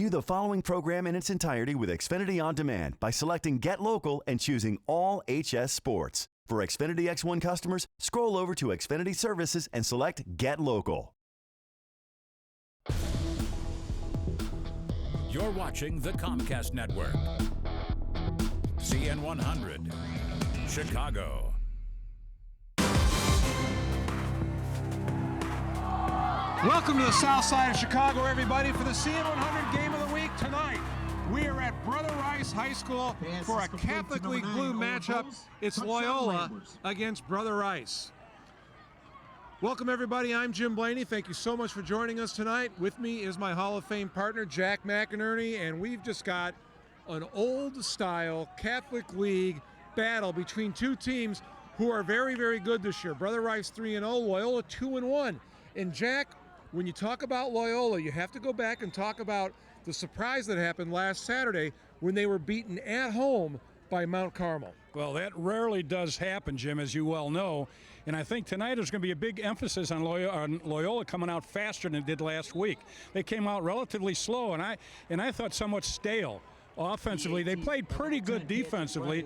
View the following program in its entirety with Xfinity On Demand by selecting Get Local and choosing All HS Sports. For Xfinity X1 customers, scroll over to Xfinity Services and select Get Local. You're watching the Comcast Network. CN100, Chicago. Welcome to the south side of Chicago, everybody, for the CN100 Game of the Week tonight. We are at Brother Rice High School for a Catholic League Blue matchup. It's Loyola against Brother Rice. Welcome, everybody. I'm Jim Blaney. Thank you so much for joining us tonight. With me is my Hall of Fame partner, Jack McInerney, and we've just got an old-style Catholic League battle between two teams who are very, very good this year. Brother Rice 3-0, Loyola 2-1. And Jack, when you talk about Loyola, you have to go back and talk about the surprise that happened last Saturday when they were beaten at home by Mount Carmel. Well, that rarely does happen, Jim, as you well know. And I think tonight there's going to be a big emphasis on Loyola coming out faster than it did last week. They came out relatively slow, and I thought somewhat stale. Offensively, they played pretty good defensively.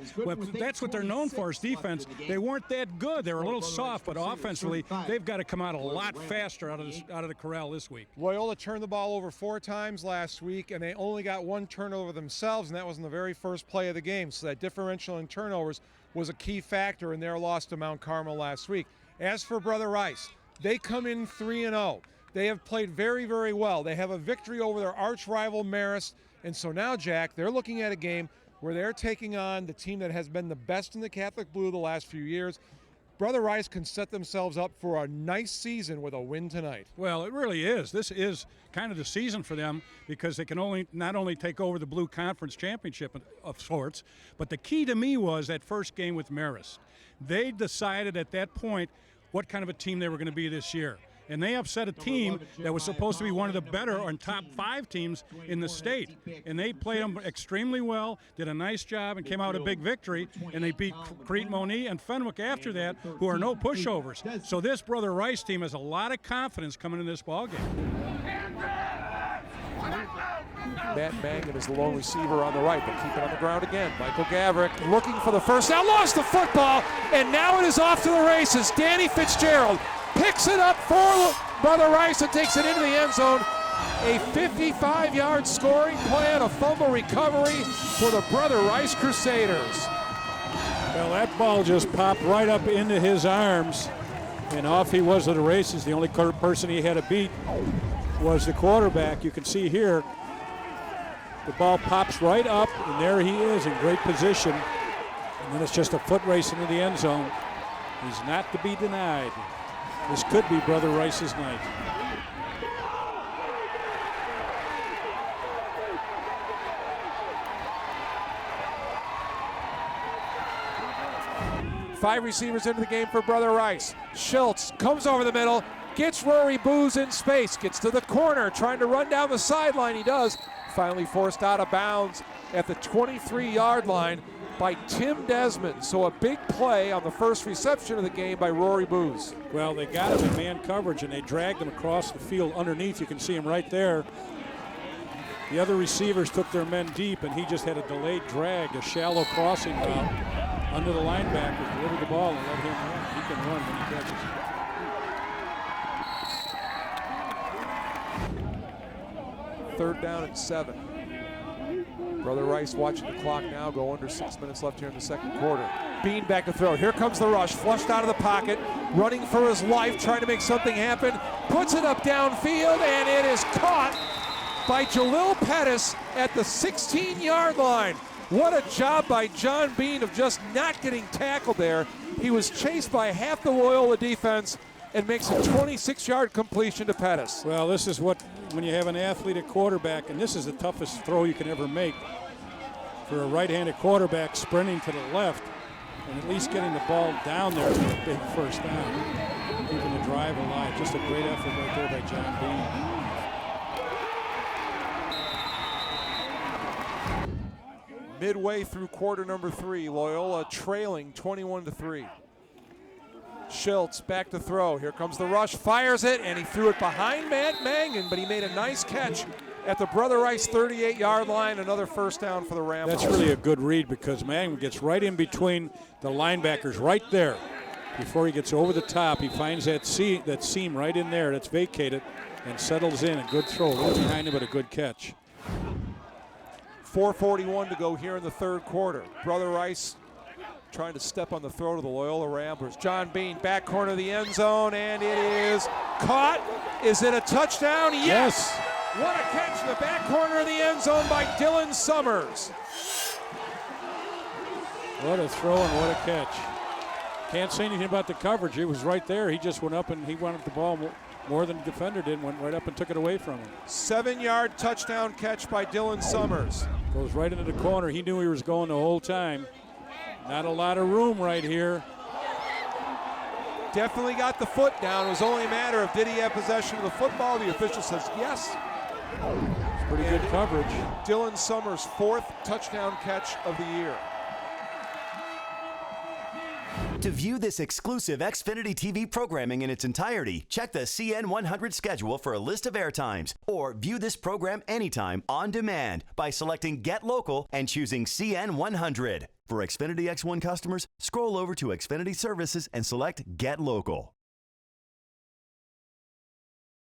That's what they're known for is defense. They weren't that good. They were a little soft, but offensively, they've got to come out a lot faster out of the corral this week. Loyola turned the ball over 4 times last week, and they only got 1 turnover themselves, and that was in the very first play of the game. So that differential in turnovers was a key factor in their loss to Mount Carmel last week. As for Brother Rice, they come in 3-0. They have played very, very well. They have a victory over their arch rival Marist. And so now, Jack, they're looking at a game where they're taking on the team that has been the best in the Catholic Blue the last few years. Brother Rice can set themselves up for a nice season with a win tonight. Well, it really is. This is kind of the season for them because they can not only take over the Blue Conference Championship of sorts, but the key to me was that first game with Marist. They decided at that point what kind of a team they were going to be this year. And they upset a team that was supposed to be one of the better or top 5 teams in the state. And they played them extremely well, did a nice job, and came out a big victory. And they beat Crete Moni and Fenwick after that, who are no pushovers. So this Brother Rice team has a lot of confidence coming in this ballgame. Matt Mangan is the lone receiver on the right, but keep it on the ground again. Michael Gavrick looking for the first down, lost the football, and now it is off to the races. Danny Fitzgerald picks it up for Brother Rice and takes it into the end zone. A 55-yard scoring play and a fumble recovery for the Brother Rice Crusaders. Well, that ball just popped right up into his arms, and off he was to the races. The only person he had to beat was the quarterback. You can see here, the ball pops right up, and there he is in great position. And then it's just a foot race into the end zone. He's not to be denied. This could be Brother Rice's night. Five receivers into the game for Brother Rice. Schultz comes over the middle, gets Rory Booz in space, gets to the corner, trying to run down the sideline. He does. Finally forced out of bounds at the 23-yard line by Tim Desmond. So a big play on the first reception of the game by Rory Booz. Well, they got him in man coverage, and they dragged him across the field underneath. You can see him right there. The other receivers took their men deep, and he just had a delayed drag, a shallow crossing route under the linebacker, delivered the ball, and let him run. He can run when he catches it. 3rd down and 7. Brother Rice watching the clock now go under 6 minutes left here in the second quarter. Bean back to throw. Here comes the rush. Flushed out of the pocket. Running for his life. Trying to make something happen. Puts it up downfield. And it is caught by Jalil Pettis at the 16-yard line. What a job by John Bean of just not getting tackled there. He was chased by half the Loyola defense and makes a 26-yard completion to Pettis. Well, this is what, when you have an athlete at quarterback, and this is the toughest throw you can ever make for a right-handed quarterback sprinting to the left and at least getting the ball down there for a big first down, keeping the drive alive. Just a great effort right there by John Bean. Midway through quarter number 3, Loyola trailing 21-3. Schultz back to throw. Here comes the rush, fires it, and he threw it behind Matt Mangan, but he made a nice catch at the Brother Rice 38-yard line. Another first down for the Ramblers. That's really a good read because Mangum gets right in between the linebackers right there. Before he gets over the top, he finds that seam right in there that's vacated and settles in. A good throw, a little behind him, but a good catch. 4:41 to go here in the third quarter. Brother Rice trying to step on the throat of the Loyola Ramblers. John Bean, back corner of the end zone, and it is caught. Is it a touchdown? Yes! What a catch in the back corner of the end zone by Dylan Summers. What a throw and what a catch. Can't say anything about the coverage. It was right there. He just went up and he wanted the ball more than the defender did, went right up and took it away from him. 7-yard touchdown catch by Dylan Summers. Goes right into the corner. He knew he was going the whole time. Not a lot of room right here. Definitely got the foot down. It was only a matter of did he have possession of the football. The official says yes. It's pretty good coverage. Dylan Summers' 4th touchdown catch of the year. To view this exclusive Xfinity TV programming in its entirety, check the CN100 schedule for a list of airtimes, or view this program anytime on demand by selecting Get Local and choosing CN100. For Xfinity X1 customers, scroll over to Xfinity Services and select Get Local.